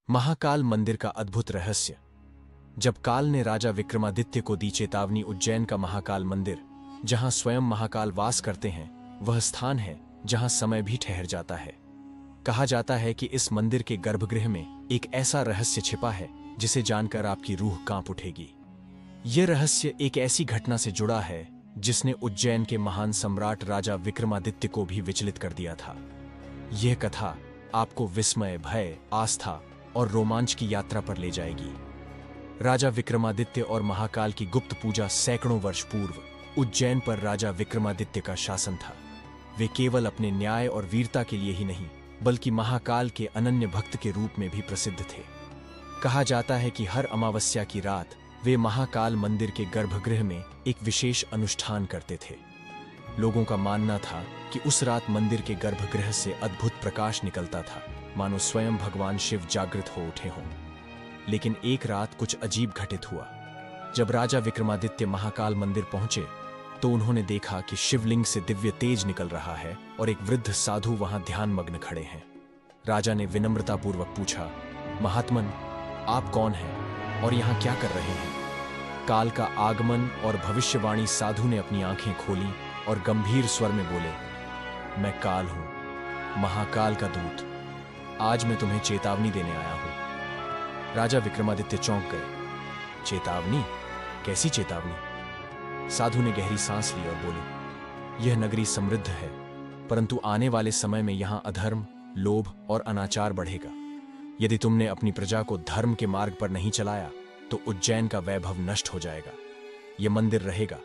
महाकाल मंदिर का अद्भुत रहस्य। जब काल ने राजा विक्रमादित्य को दी चेतावनी, उज्जैन का महाकाल मंदिर, जहां स्वयं महाकाल वास करते हैं, वह स्थान है जहां समय भी ठहर जाता है। कहा जाता है कि इस मंदिर के गर्भगृह में एक ऐसा रहस्य छिपा है जिसे जानकर आपकी रूह कांप उठेगी। यह रहस्य एक ऐसी घटना से जुड़ा है जिसने उज्जैन के महान सम्राट राजा विक्रमादित्य को भी विचलित कर दिया था। यह कथा आपको विस्मय, भय, आस्था और रोमांच की यात्रा पर ले जाएगी। राजा विक्रमादित्य और महाकाल की गुप्त पूजा सैकड़ों वर्ष पूर्व उज्जैन पर राजा विक्रमादित्य का शासन था। वे केवल अपने न्याय और वीरता के लिए ही नहीं, बल्कि महाकाल के अनन्य भक्त के रूप में भी प्रसिद्ध थे। कहा जाता है कि हर अमावस्या की रात वे महाकाल मंदिर के गर्भगृह में एक विशेष अनुष्ठान करते थे। लोगों का मानना था कि उस रात मंदिर के गर्भगृह से अद्भुत प्रकाश निकलता था, मानो स्वयं भगवान शिव जागृत हो उठे हों। लेकिन एक रात कुछ अजीब घटित हुआ। जब राजा विक्रमादित्य महाकाल मंदिर पहुंचे तो उन्होंने देखा कि शिवलिंग से दिव्य तेज निकल रहा है और एक वृद्ध साधु वहां ध्यानमग्न खड़े हैं। राजा ने विनम्रतापूर्वक पूछा, महात्मन, आप कौन हैं और यहां क्या कर रहे हैं? काल का आगमन और भविष्यवाणी साधु ने अपनी आंखें खोली और गंभीर स्वर में बोले, मैं काल हूं, महाकाल का दूत। आज मैं तुम्हें चेतावनी देने आया हूं। राजा विक्रमादित्य चौंक गए। चेतावनी? कैसी चेतावनी? साधु ने गहरी सांस ली और बोले, यह नगरी समृद्ध है, परंतु आने वाले समय में यहां अधर्म, लोभ और अनाचार बढ़ेगा। यदि तुमने अपनी प्रजा को धर्म के मार्ग पर नहीं चलाया तो उज्जैन का वैभव नष्ट हो जाएगा। यह मंदिर रहेगा,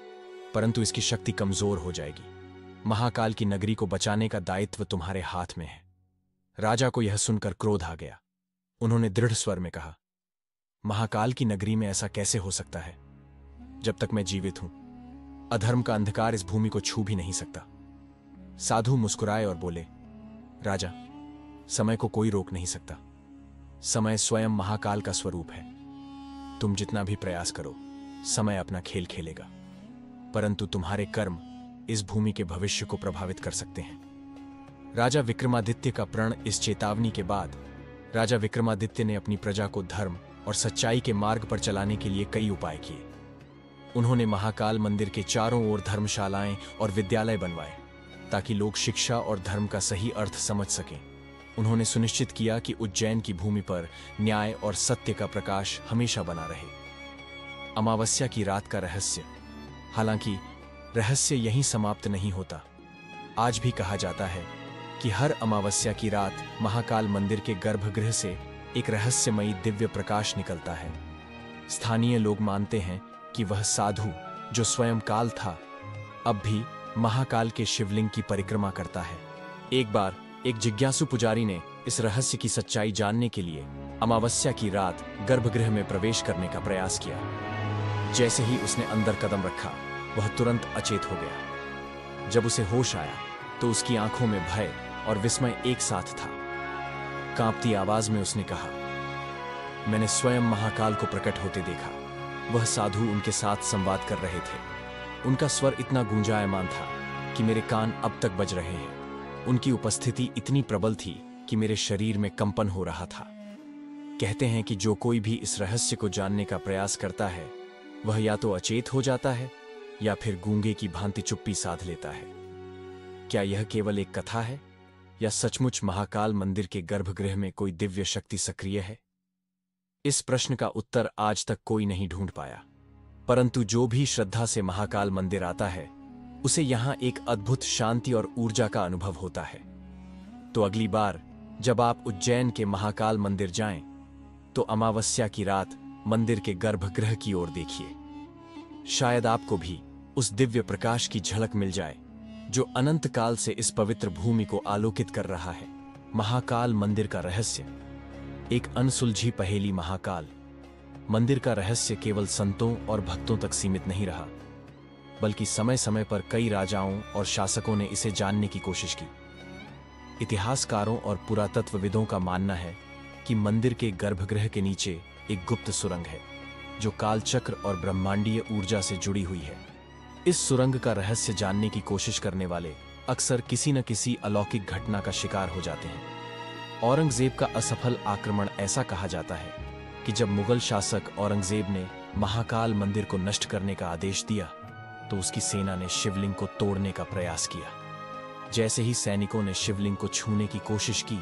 परंतु इसकी शक्ति कमजोर हो जाएगी। महाकाल की नगरी को बचाने का दायित्व तुम्हारे हाथ में है। राजा को यह सुनकर क्रोध आ गया। उन्होंने दृढ़ स्वर में कहा, महाकाल की नगरी में ऐसा कैसे हो सकता है? जब तक मैं जीवित हूं, अधर्म का अंधकार इस भूमि को छू भी नहीं सकता। साधु मुस्कुराए और बोले, राजा, समय को कोई रोक नहीं सकता। समय स्वयं महाकाल का स्वरूप है। तुम जितना भी प्रयास करो, समय अपना खेल खेलेगा, परंतु तुम्हारे कर्म इस भूमि के भविष्य को प्रभावित कर सकते हैं। राजा विक्रमादित्य का प्रण इस चेतावनी के बाद राजा विक्रमादित्य ने अपनी प्रजा को धर्म और सच्चाई के मार्ग पर चलाने के लिए कई उपाय किए। उन्होंने महाकाल मंदिर के चारों ओर धर्मशालाएं और विद्यालय बनवाए ताकि लोग शिक्षा और धर्म का सही अर्थ समझ सकें। उन्होंने सुनिश्चित किया कि उज्जैन की भूमि पर न्याय और सत्य का प्रकाश हमेशा बना रहे। अमावस्या की रात का रहस्य। हालांकि रहस्य यहीं समाप्त नहीं होता। आज भी कहा जाता है कि हर अमावस्या की रात महाकाल मंदिर के गर्भगृह से एक रहस्यमयी दिव्य प्रकाश निकलता है। स्थानीय लोग मानते हैं कि वह साधु, जो स्वयं काल था, अब भी महाकाल के शिवलिंग की परिक्रमा करता है। एक बार एक जिज्ञासु पुजारी ने इस रहस्य की सच्चाई जानने के लिए अमावस्या की रात गर्भगृह में प्रवेश करने का प्रयास किया। जैसे ही उसने अंदर कदम रखा, वह तुरंत अचेत हो गया। जब उसे होश आया तो उसकी आंखों में भय और विस्मय एक साथ था। कांपती आवाज में उसने कहा, मैंने स्वयं महाकाल को प्रकट होते देखा। वह साधु उनके साथ संवाद कर रहे थे। उनका स्वर इतना गूंजायमान था कि मेरे कान अब तक बज रहे हैं। उनकी उपस्थिति इतनी प्रबल थी कि मेरे शरीर में कंपन हो रहा था। कहते हैं कि जो कोई भी इस रहस्य को जानने का प्रयास करता है, वह या तो अचेत हो जाता है या फिर गूंगे की भांति चुप्पी साध लेता है। क्या यह केवल एक कथा है या सचमुच महाकाल मंदिर के गर्भगृह में कोई दिव्य शक्ति सक्रिय है? इस प्रश्न का उत्तर आज तक कोई नहीं ढूंढ पाया, परंतु जो भी श्रद्धा से महाकाल मंदिर आता है, उसे यहां एक अद्भुत शांति और ऊर्जा का अनुभव होता है। तो अगली बार जब आप उज्जैन के महाकाल मंदिर जाएं, तो अमावस्या की रात मंदिर के गर्भगृह की ओर देखिए। शायद आपको भी उस दिव्य प्रकाश की झलक मिल जाए जो अनंत काल से इस पवित्र भूमि को आलोकित कर रहा है। महाकाल मंदिर का रहस्य। एक अनसुलझी पहेली। महाकाल मंदिर का रहस्य केवल संतों और भक्तों तक सीमित नहीं रहा, बल्कि समय समय पर कई राजाओं और शासकों ने इसे जानने की कोशिश की। इतिहासकारों और पुरातत्वविदों का मानना है कि मंदिर के गर्भगृह के नीचे एक गुप्त सुरंग है जो कालचक्र और ब्रह्मांडीय ऊर्जा से जुड़ी हुई है। इस सुरंग का रहस्य जानने की कोशिश करने वाले अक्सर किसी न किसी अलौकिक घटना का शिकार हो जाते हैं। औरंगजेब का असफल आक्रमण ऐसा कहा जाता है कि जब मुगल शासक औरंगजेब ने महाकाल मंदिर को नष्ट करने का आदेश दिया तो उसकी सेना ने शिवलिंग को तोड़ने का प्रयास किया। जैसे ही सैनिकों ने शिवलिंग को छूने की कोशिश की,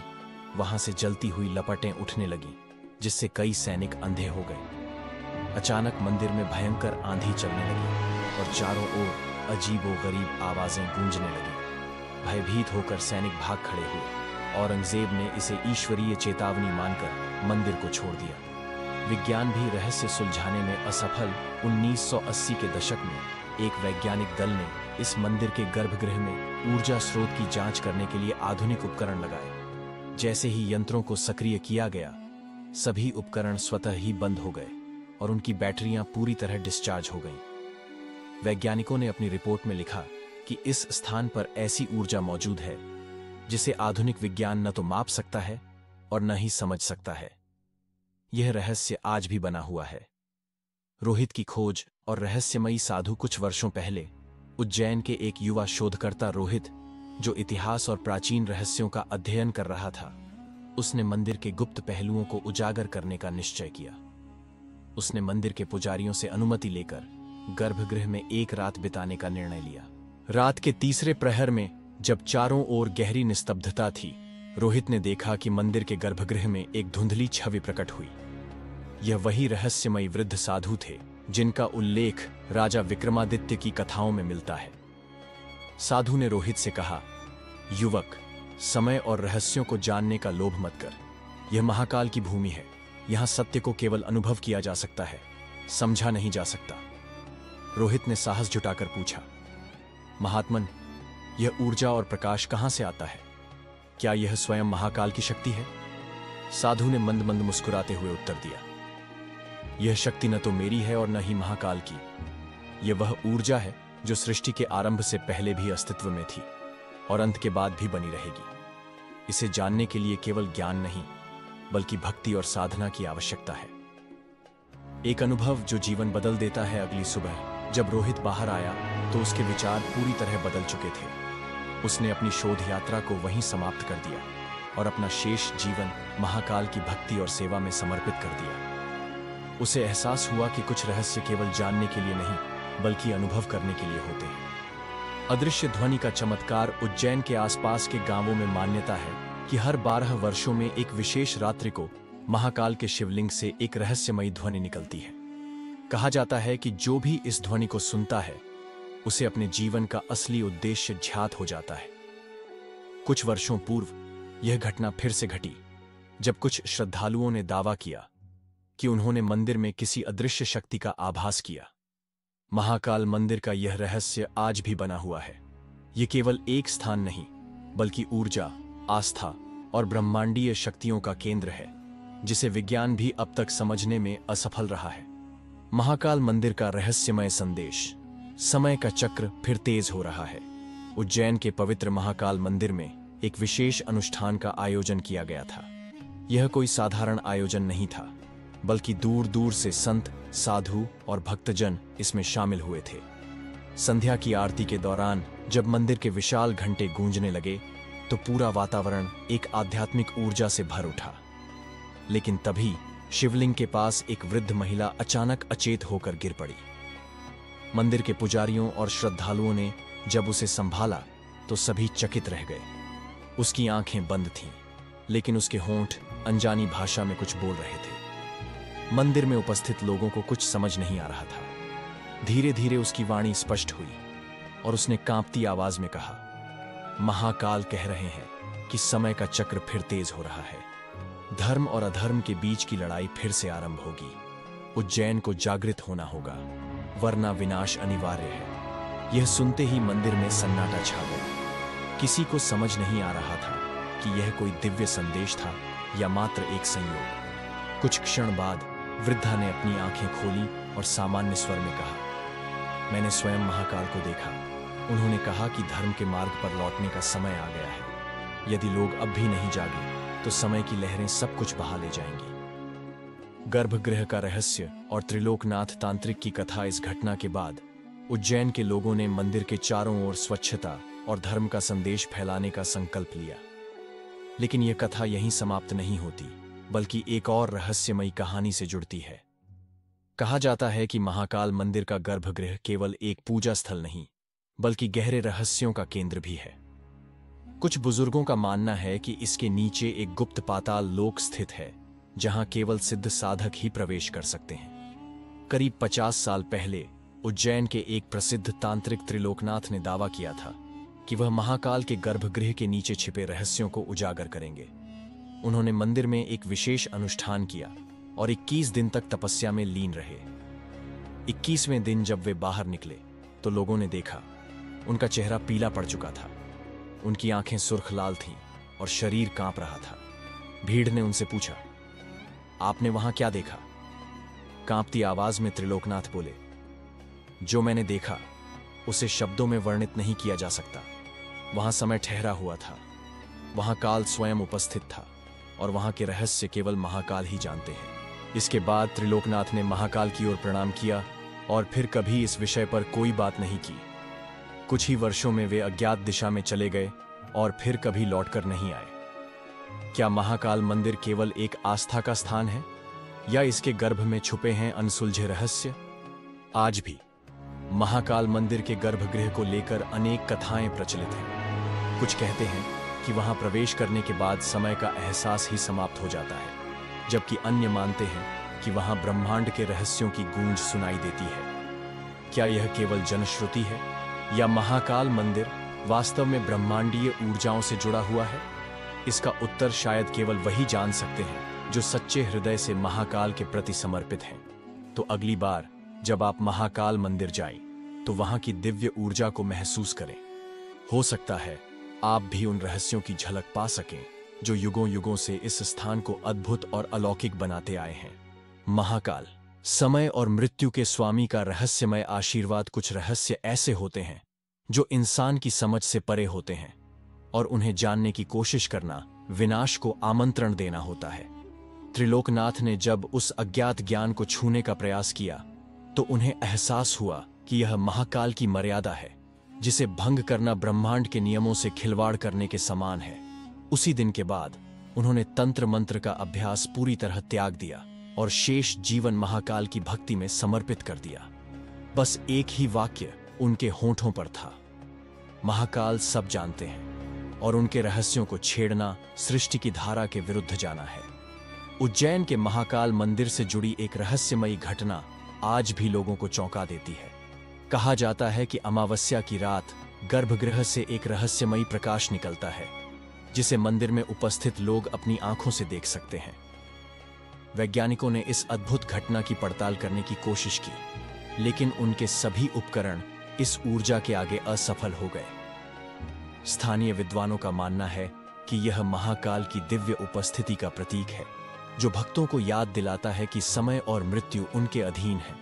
वहां से जलती हुई लपटें उठने लगीं, जिससे कई सैनिक अंधे हो गए। अचानक मंदिर में भयंकर आंधी चलने लगी और चारों ओर अजीबोगरीब आवाजें गूंजने लगीं। भयभीत होकर सैनिक भाग खड़े हुए। औरंगजेब ने इसे ईश्वरीय चेतावनी मानकर मंदिर को छोड़ दिया। विज्ञान भी रहस्य सुलझाने में असफल 1980 के दशक में एक वैज्ञानिक दल ने इस मंदिर के गर्भगृह में ऊर्जा स्रोत की जांच करने के लिए आधुनिक उपकरण लगाए। जैसे ही यंत्रों को सक्रिय किया गया, सभी उपकरण स्वतः ही बंद हो गए और उनकी बैटरियां पूरी तरह डिस्चार्ज हो गईं। वैज्ञानिकों ने अपनी रिपोर्ट में लिखा कि इस स्थान पर ऐसी ऊर्जा मौजूद है जिसे आधुनिक विज्ञान न तो माप सकता है और न ही समझ सकता है। यह रहस्य आज भी बना हुआ है। रोहित की खोज और रहस्यमयी साधु। कुछ वर्षों पहले उज्जैन के एक युवा शोधकर्ता रोहित, जो इतिहास और प्राचीन रहस्यों का अध्ययन कर रहा था, उसने मंदिर के गुप्त पहलुओं को उजागर करने का निश्चय किया। उसने मंदिर के पुजारियों से अनुमति लेकर गर्भगृह में एक रात बिताने का निर्णय लिया। रात के तीसरे प्रहर में जब चारों ओर गहरी निस्तब्धता थी, रोहित ने देखा कि मंदिर के गर्भगृह में एक धुंधली छवि प्रकट हुई। यह वही रहस्यमयी वृद्ध साधु थे जिनका उल्लेख राजा विक्रमादित्य की कथाओं में मिलता है। साधु ने रोहित से कहा, युवक, समय और रहस्यों को जानने का लोभ मत कर। यह महाकाल की भूमि है। यहां सत्य को केवल अनुभव किया जा सकता है, समझा नहीं जा सकता। रोहित ने साहस जुटाकर पूछा, महात्मन, यह ऊर्जा और प्रकाश कहां से आता है? क्या यह स्वयं महाकाल की शक्ति है? साधु ने मंद मंद मुस्कुराते हुए उत्तर दिया, यह शक्ति न तो मेरी है और न ही महाकाल की। यह वह ऊर्जा है जो सृष्टि के आरंभ से पहले भी अस्तित्व में थी और अंत के बाद भी बनी रहेगी। इसे जानने के लिए केवल ज्ञान नहीं, बल्कि भक्ति और साधना की आवश्यकता है। एक अनुभव जो जीवन बदल देता है। अगली सुबह जब रोहित बाहर आया तो उसके विचार पूरी तरह बदल चुके थे। उसने अपनी शोध यात्रा को वहीं समाप्त कर दिया और अपना शेष जीवन महाकाल की भक्ति और सेवा में समर्पित कर दिया। उसे एहसास हुआ कि कुछ रहस्य केवल जानने के लिए नहीं, बल्कि अनुभव करने के लिए होते हैं। अदृश्य ध्वनि का चमत्कार। उज्जैन के आसपास के गांवों में मान्यता है कि हर 12 वर्षों में एक विशेष रात्रि को महाकाल के शिवलिंग से एक रहस्यमयी ध्वनि निकलती है। कहा जाता है कि जो भी इस ध्वनि को सुनता है, उसे अपने जीवन का असली उद्देश्य ध्यात हो जाता है। कुछ वर्षों पूर्व यह घटना फिर से घटी, जब कुछ श्रद्धालुओं ने दावा किया कि उन्होंने मंदिर में किसी अदृश्य शक्ति का आभास किया। महाकाल मंदिर का यह रहस्य आज भी बना हुआ है। यह केवल एक स्थान नहीं, बल्कि ऊर्जा, आस्था और ब्रह्मांडीय शक्तियों का केंद्र है, जिसे विज्ञान भी अब तक समझने में असफल रहा है। महाकाल मंदिर का रहस्यमय संदेश। समय का चक्र फिर तेज हो रहा है। उज्जैन के पवित्र महाकाल मंदिर में एक विशेष अनुष्ठान का आयोजन किया गया था। यह कोई साधारण आयोजन नहीं था, बल्कि दूर दूर से संत, साधु और भक्तजन इसमें शामिल हुए थे। संध्या की आरती के दौरान जब मंदिर के विशाल घंटे गूंजने लगे तो पूरा वातावरण एक आध्यात्मिक ऊर्जा से भर उठा। लेकिन तभी शिवलिंग के पास एक वृद्ध महिला अचानक अचेत होकर गिर पड़ी। मंदिर के पुजारियों और श्रद्धालुओं ने जब उसे संभाला तो सभी चकित रह गए। उसकी आंखें बंद थीं, लेकिन उसके होंठ अनजानी भाषा में कुछ बोल रहे थे। मंदिर में उपस्थित लोगों को कुछ समझ नहीं आ रहा था। धीरे धीरे उसकी वाणी स्पष्ट हुई और उसने कांपती आवाज में कहा, महाकाल कह रहे हैं कि समय का चक्र फिर तेज हो रहा है। धर्म और अधर्म के बीच की लड़ाई फिर से आरंभ होगी। उज्जैन को जागृत होना होगा, वरना विनाश अनिवार्य है। यह सुनते ही मंदिर में सन्नाटा छा गया। किसी को समझ नहीं आ रहा था कि यह कोई दिव्य संदेश था या मात्र एक संयोग। कुछ क्षण बाद वृद्धा ने अपनी आंखें खोली और सामान्य स्वर में कहा, मैंने स्वयं महाकाल को देखा। उन्होंने कहा कि धर्म के मार्ग पर लौटने का समय आ गया है। यदि लोग अब भी नहीं जागे तो समय की लहरें सब कुछ बहा ले जाएंगी। गर्भगृह का रहस्य और त्रिलोकनाथ तांत्रिक की कथा। इस घटना के बाद उज्जैन के लोगों ने मंदिर के चारों ओर स्वच्छता और धर्म का संदेश फैलाने का संकल्प लिया। लेकिन यह कथा यहीं समाप्त नहीं होती, बल्कि एक और रहस्यमयी कहानी से जुड़ती है। कहा जाता है कि महाकाल मंदिर का गर्भगृह केवल एक पूजा स्थल नहीं, बल्कि गहरे रहस्यों का केंद्र भी है। कुछ बुजुर्गों का मानना है कि इसके नीचे एक गुप्त पाताल लोक स्थित है, जहां केवल सिद्ध साधक ही प्रवेश कर सकते हैं। करीब 50 साल पहले उज्जैन के एक प्रसिद्ध तांत्रिक त्रिलोकनाथ ने दावा किया था कि वह महाकाल के गर्भगृह के नीचे छिपे रहस्यों को उजागर करेंगे। उन्होंने मंदिर में एक विशेष अनुष्ठान किया और 21 दिन तक तपस्या में लीन रहे। 21वें दिन जब वे बाहर निकले तो लोगों ने देखा उनका चेहरा पीला पड़ चुका था, उनकी आंखें सुर्ख लाल थीं और शरीर कांप रहा था। भीड़ ने उनसे पूछा, आपने वहां क्या देखा? कांपती आवाज में त्रिलोकनाथ बोले, जो मैंने देखा उसे शब्दों में वर्णित नहीं किया जा सकता। वहां समय ठहरा हुआ था, वहां काल स्वयं उपस्थित था और वहां के रहस्य केवल महाकाल ही जानते हैं। इसके बाद त्रिलोकनाथ ने महाकाल की ओर प्रणाम किया और फिर कभी इस विषय पर कोई बात नहीं की। कुछ ही वर्षों में वे अज्ञात दिशा में चले गए और फिर कभी लौटकर नहीं आए। क्या महाकाल मंदिर केवल एक आस्था का स्थान है या इसके गर्भ में छुपे हैं अनसुलझे रहस्य? आज भी महाकाल मंदिर के गर्भगृह को लेकर अनेक कथाएं प्रचलित हैं। कुछ कहते हैं कि वहां प्रवेश करने के बाद समय का एहसास ही समाप्त हो जाता है, जबकि अन्य मानते हैं कि वहां ब्रह्मांड के रहस्यों की गूंज सुनाई देती है। क्या यह केवल जनश्रुति है या महाकाल मंदिर वास्तव में ब्रह्मांडीय ऊर्जाओं से जुड़ा हुआ है? इसका उत्तर शायद केवल वही जान सकते हैं जो सच्चे हृदय से महाकाल के प्रति समर्पित हैं। तो अगली बार जब आप महाकाल मंदिर जाएं, तो वहां की दिव्य ऊर्जा को महसूस करें। हो सकता है आप भी उन रहस्यों की झलक पा सकें जो युगों युगों से इस स्थान को अद्भुत और अलौकिक बनाते आए हैं। महाकाल, समय और मृत्यु के स्वामी का रहस्यमय आशीर्वाद। कुछ रहस्य ऐसे होते हैं जो इंसान की समझ से परे होते हैं और उन्हें जानने की कोशिश करना विनाश को आमंत्रण देना होता है। त्रिलोकनाथ ने जब उस अज्ञात ज्ञान को छूने का प्रयास किया तो उन्हें एहसास हुआ कि यह महाकाल की मर्यादा है, जिसे भंग करना ब्रह्मांड के नियमों से खिलवाड़ करने के समान है। उसी दिन के बाद उन्होंने तंत्र मंत्र का अभ्यास पूरी तरह त्याग दिया और शेष जीवन महाकाल की भक्ति में समर्पित कर दिया। बस एक ही वाक्य उनके होठों पर था, महाकाल सब जानते हैं और उनके रहस्यों को छेड़ना सृष्टि की धारा के विरुद्ध जाना है। उज्जैन के महाकाल मंदिर से जुड़ी एक रहस्यमयी घटना आज भी लोगों को चौंका देती है। कहा जाता है कि अमावस्या की रात गर्भगृह से एक रहस्यमयी प्रकाश निकलता है, जिसे मंदिर में उपस्थित लोग अपनी आंखों से देख सकते हैं। वैज्ञानिकों ने इस अद्भुत घटना की पड़ताल करने की कोशिश की, लेकिन उनके सभी उपकरण इस ऊर्जा के आगे असफल हो गए। स्थानीय विद्वानों का मानना है कि यह महाकाल की दिव्य उपस्थिति का प्रतीक है, जो भक्तों को याद दिलाता है कि समय और मृत्यु उनके अधीन है।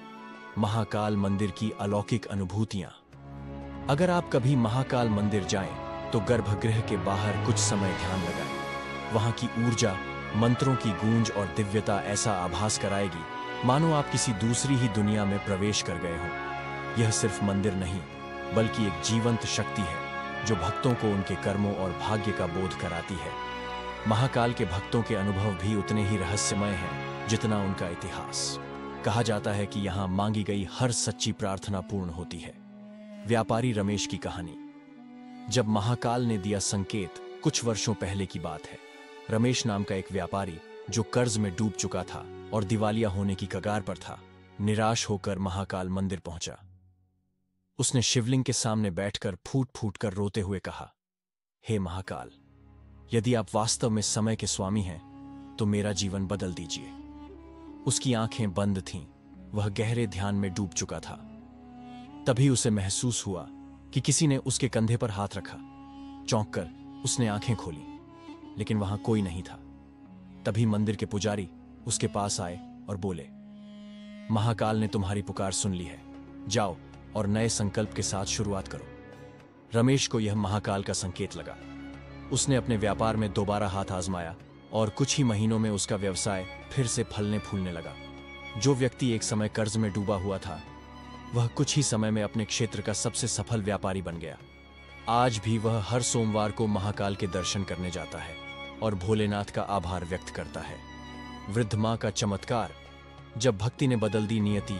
महाकाल मंदिर की अलौकिक अनुभूतियां। अगर आप कभी महाकाल मंदिर जाएं, तो गर्भगृह के बाहर कुछ समय ध्यान लगाएं। वहां की ऊर्जा, मंत्रों की गूंज और दिव्यता ऐसा आभास कराएगी मानो आप किसी दूसरी ही दुनिया में प्रवेश कर गए हों। यह सिर्फ मंदिर नहीं, बल्कि एक जीवंत शक्ति है जो भक्तों को उनके कर्मों और भाग्य का बोध कराती है। महाकाल के भक्तों के अनुभव भी उतने ही रहस्यमय हैं जितना उनका इतिहास। कहा जाता है कि यहां मांगी गई हर सच्ची प्रार्थना पूर्ण होती है। व्यापारी रमेश की कहानी। जब महाकाल ने दिया संकेत, कुछ वर्षों पहले की बात है। रमेश नाम का एक व्यापारी, जो कर्ज में डूब चुका था और दिवालिया होने की कगार पर था, निराश होकर महाकाल मंदिर पहुंचा। उसने शिवलिंग के सामने बैठकर फूट फूट कर रोते हुए कहा, हे महाकाल, यदि आप वास्तव में समय के स्वामी हैं तो मेरा जीवन बदल दीजिए। उसकी आंखें बंद थीं, वह गहरे ध्यान में डूब चुका था। तभी उसे महसूस हुआ कि किसी ने उसके कंधे पर हाथ रखा। चौंककर उसने आंखें खोली, लेकिन वहां कोई नहीं था। तभी मंदिर के पुजारी उसके पास आए और बोले, महाकाल ने तुम्हारी पुकार सुन ली है, जाओ और नए संकल्प के साथ शुरुआत करो। रमेश को यह महाकाल का संकेत लगा। उसने अपने व्यापार में दोबारा हाथ आजमाया और कुछ ही महीनों में उसका व्यवसाय फिर से फलने फूलने लगा। जो व्यक्ति एक समय कर्ज में डूबा हुआ था, वह कुछ ही समय में अपने क्षेत्र का सबसे सफल व्यापारी बन गया। आज भी वह हर सोमवार को महाकाल के दर्शन करने जाता है और भोलेनाथ का आभार व्यक्त करता है। वृद्ध मां का चमत्कार। जब भक्ति ने बदल दी नियति।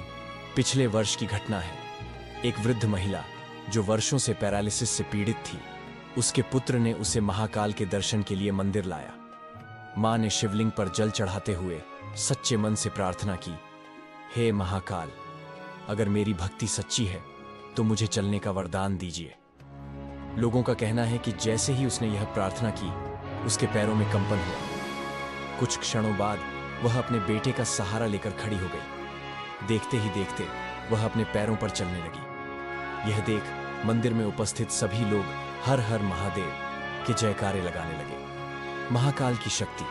पिछले वर्ष की घटना है। एक वृद्ध महिला जो वर्षों से पैरालिसिस से पीड़ित थी, उसके पुत्र ने उसे महाकाल के दर्शन के लिए मंदिर लाया। मां ने शिवलिंग पर जल चढ़ाते हुए सच्चे मन से प्रार्थना की, हे महाकाल, अगर मेरी भक्ति सच्ची है तो मुझे चलने का वरदान दीजिए। लोगों का कहना है कि जैसे ही उसने यह प्रार्थना की, उसके पैरों में कंपन हुआ। कुछ क्षणों बाद वह अपने बेटे का सहारा लेकर खड़ी हो गई। देखते ही देखते वह अपने पैरों पर चलने लगी। यह देख मंदिर में उपस्थित सभी लोग हर हर महादेव के जयकारे लगाने लगे। महाकाल की शक्ति।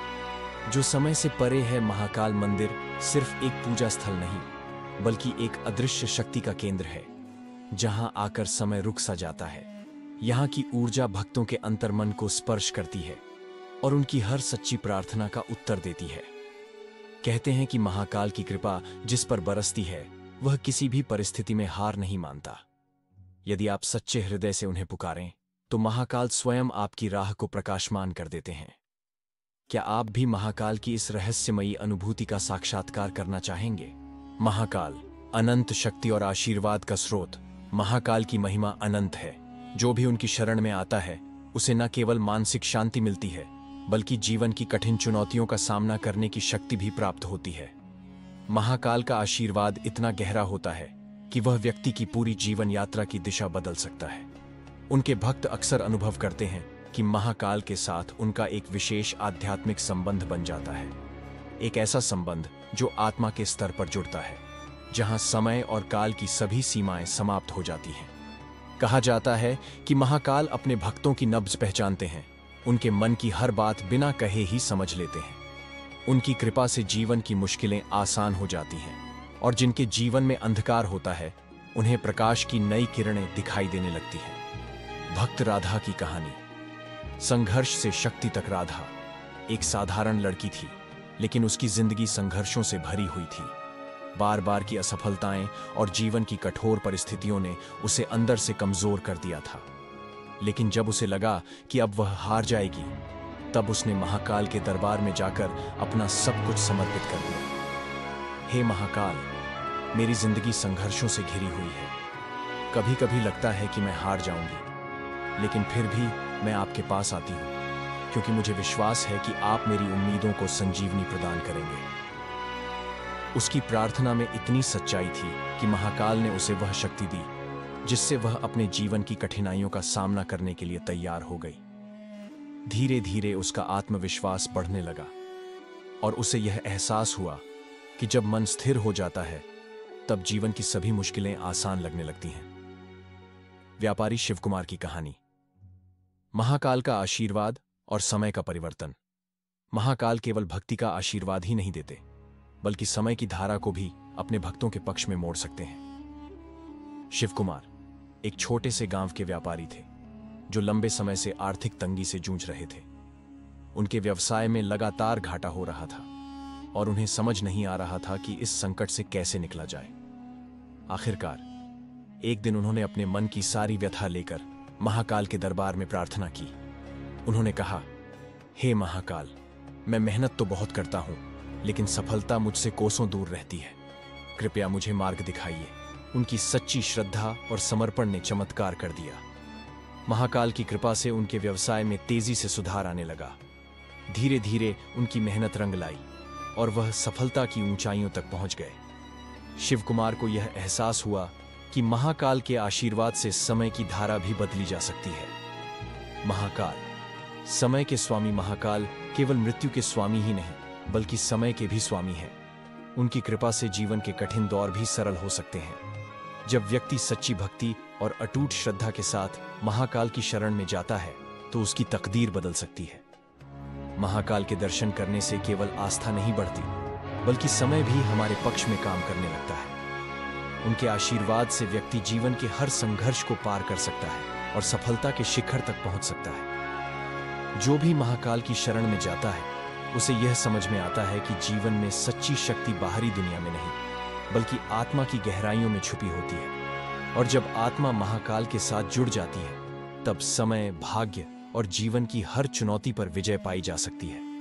जो समय से परे है, महाकाल मंदिर सिर्फ एक पूजा स्थल नहीं, बल्कि एक अदृश्य शक्ति का केंद्र है, जहां आकर समय रुक सा जाता है। यहाँ की ऊर्जा भक्तों के अंतर्मन को स्पर्श करती है और उनकी हर सच्ची प्रार्थना का उत्तर देती है। कहते हैं कि महाकाल की कृपा जिस पर बरसती है, वह किसी भी परिस्थिति में हार नहीं मानता। यदि आप सच्चे हृदय से उन्हें पुकारें, तो महाकाल स्वयं आपकी राह को प्रकाशमान कर देते हैं। क्या आप भी महाकाल की इस रहस्यमयी अनुभूति का साक्षात्कार करना चाहेंगे? महाकाल अनंत शक्ति और आशीर्वाद का स्रोत। महाकाल की महिमा अनंत है। जो भी उनकी शरण में आता है, उसे न केवल मानसिक शांति मिलती है, बल्कि जीवन की कठिन चुनौतियों का सामना करने की शक्ति भी प्राप्त होती है। महाकाल का आशीर्वाद इतना गहरा होता है कि वह व्यक्ति की पूरी जीवन यात्रा की दिशा बदल सकता है। उनके भक्त अक्सर अनुभव करते हैं कि महाकाल के साथ उनका एक विशेष आध्यात्मिक संबंध बन जाता है। एक ऐसा संबंध जो आत्मा के स्तर पर जुड़ता है, जहां समय और काल की सभी सीमाएं समाप्त हो जाती हैं। कहा जाता है कि महाकाल अपने भक्तों की नब्ज पहचानते हैं, उनके मन की हर बात बिना कहे ही समझ लेते हैं। उनकी कृपा से जीवन की मुश्किलें आसान हो जाती हैं, और जिनके जीवन में अंधकार होता है, उन्हें प्रकाश की नई किरणें दिखाई देने लगती हैं। भक्त राधा की कहानी। संघर्ष से शक्ति तक राधा एक साधारण लड़की थी, लेकिन उसकी जिंदगी संघर्षों से भरी हुई थी। बार बार की असफलताएं और जीवन की कठोर परिस्थितियों ने उसे अंदर से कमजोर कर दिया था। लेकिन जब उसे लगा कि अब वह हार जाएगी, तब उसने महाकाल के दरबार में जाकर अपना सब कुछ समर्पित कर दिया। हे महाकाल, मेरी जिंदगी संघर्षों से घिरी हुई है। कभी कभी लगता है कि मैं हार जाऊंगी, लेकिन फिर भी मैं आपके पास आती हूँ, क्योंकि मुझे विश्वास है कि आप मेरी उम्मीदों को संजीवनी प्रदान करेंगे। उसकी प्रार्थना में इतनी सच्चाई थी कि महाकाल ने उसे वह शक्ति दी जिससे वह अपने जीवन की कठिनाइयों का सामना करने के लिए तैयार हो गई। धीरे धीरे उसका आत्मविश्वास बढ़ने लगा और उसे यह एहसास हुआ कि जब मन स्थिर हो जाता है, तब जीवन की सभी मुश्किलें आसान लगने लगती हैं। व्यापारी शिवकुमार की कहानी। महाकाल का आशीर्वाद और समय का परिवर्तन। महाकाल केवल भक्ति का आशीर्वाद ही नहीं देते, बल्कि समय की धारा को भी अपने भक्तों के पक्ष में मोड़ सकते हैं। शिवकुमार एक छोटे से गांव के व्यापारी थे, जो लंबे समय से आर्थिक तंगी से जूझ रहे थे। उनके व्यवसाय में लगातार घाटा हो रहा था और उन्हें समझ नहीं आ रहा था कि इस संकट से कैसे निकला जाए। आखिरकार एक दिन उन्होंने अपने मन की सारी व्यथा लेकर महाकाल के दरबार में प्रार्थना की। उन्होंने कहा, हे महाकाल, मैं मेहनत तो बहुत करता हूं, लेकिन सफलता मुझसे कोसों दूर रहती है। कृपया मुझे मार्ग दिखाइए। उनकी सच्ची श्रद्धा और समर्पण ने चमत्कार कर दिया। महाकाल की कृपा से उनके व्यवसाय में तेजी से सुधार आने लगा। धीरे धीरे उनकी मेहनत रंग लाई और वह सफलता की ऊंचाइयों तक पहुंच गए। शिवकुमार को यह एहसास हुआ कि महाकाल के आशीर्वाद से समय की धारा भी बदली जा सकती है। महाकाल, समय के स्वामी महाकाल केवल मृत्यु के स्वामी ही नहीं, बल्कि समय के भी स्वामी हैं। उनकी कृपा से जीवन के कठिन दौर भी सरल हो सकते हैं। जब व्यक्ति सच्ची भक्ति और अटूट श्रद्धा के साथ महाकाल की शरण में जाता है, तो उसकी तकदीर बदल सकती है। महाकाल के दर्शन करने से केवल आस्था नहीं बढ़ती, बल्कि समय भी हमारे पक्ष में काम करने लगता है। उनके आशीर्वाद से व्यक्ति जीवन के हर संघर्ष को पार कर सकता है और सफलता के शिखर तक पहुंच सकता है। जो भी महाकाल की शरण में जाता है, उसे यह समझ में आता है कि जीवन में सच्ची शक्ति बाहरी दुनिया में नहीं, बल्कि आत्मा की गहराइयों में छुपी होती है। और जब आत्मा महाकाल के साथ जुड़ जाती है, तब समय, भाग्य और जीवन की हर चुनौती पर विजय पाई जा सकती है।